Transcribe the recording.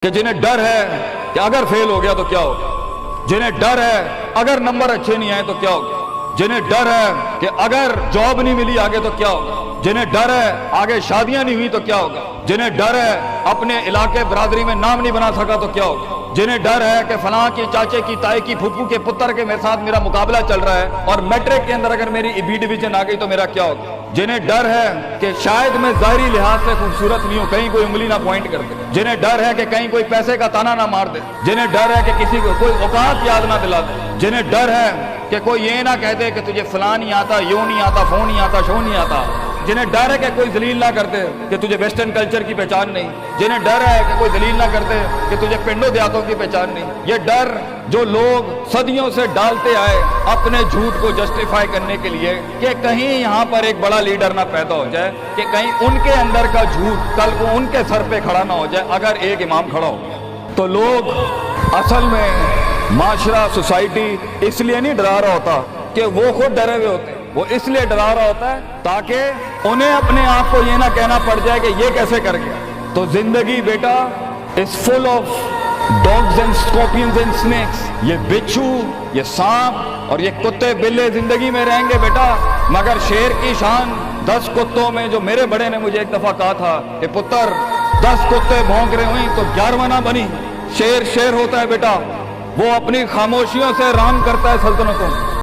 کہ جنہیں ڈر ہے کہ اگر فیل ہو گیا تو کیا ہوگا، جنہیں ڈر ہے اگر نمبر اچھے نہیں آئے تو کیا ہوگا، جنہیں ڈر ہے کہ اگر جاب نہیں ملی آگے تو کیا ہوگا، جنہیں ڈر ہے آگے شادیاں نہیں ہوئی تو کیا ہوگا، جنہیں ڈر ہے اپنے علاقے برادری میں نام نہیں بنا سکا تو کیا ہوگا، جنہیں ڈر ہے کہ فلاں کی چاچے کی تائی کی پھپھو کے پتر کے میرے ساتھ میرا مقابلہ چل رہا ہے اور میٹرک کے اندر اگر میری بی ڈویژن آ گئی تو میرا کیا ہوگا، جنہیں ڈر ہے کہ شاید میں ظاہری لحاظ سے خوبصورت نہیں ہوں، کہیں کوئی انگلی نہ پوائنٹ کر دے، جنہیں ڈر ہے کہ کہیں کوئی پیسے کا تانا نہ مار دے، جنہیں ڈر ہے کہ کسی کو کوئی اوقات یاد نہ دلا دے، جنہیں ڈر ہے کہ کوئی یہ نہ کہہ دے کہ تجھے فلاں نہیں آتا، یوں نہیں آتا، فون نہیں آتا، شو نہیں آتا، جنہیں ڈر ہے کہ کوئی ذلیل نہ کرتے کہ تجھے ویسٹرن کلچر کی پہچان نہیں، جنہیں ڈر ہے کہ کوئی ذلیل نہ کرتے کہ تجھے پنڈوں دیہاتوں کی پہچان نہیں، یہ ڈر جو لوگ صدیوں سے ڈالتے آئے اپنے جھوٹ کو جسٹیفائی کرنے کے لیے کہ کہیں یہاں پر ایک بڑا لیڈر نہ پیدا ہو جائے، کہ کہیں ان کے اندر کا جھوٹ کل کو ان کے سر پہ کھڑا نہ ہو جائے اگر ایک امام کھڑا ہو، تو لوگ اصل میں معاشرہ سوسائٹی اس لیے نہیں ڈرا رہا ہوتا کہ وہ خود ڈرے ہوئے ہوتے، وہ اس لیے ڈرا رہا ہوتا ہے تاکہ انہیں اپنے آپ کو یہ نہ کہنا پڑ جائے کہ یہ کیسے کر گیا۔ تو زندگی بیٹا is full of dogs and scorpions and snakes، یہ بچھو، یہ سانپ اور یہ کتے بلے زندگی میں رہیں گے بیٹا، مگر شیر کی شان 10 کتوں میں، جو میرے بڑے نے مجھے ایک دفعہ کہا تھا کہ پتر 10 کتے بھونک رہے ہوئیں تو 11واں نہ بنی، شیر شیر ہوتا ہے بیٹا، وہ اپنی خاموشیوں سے رام کرتا ہے سلطنتوں۔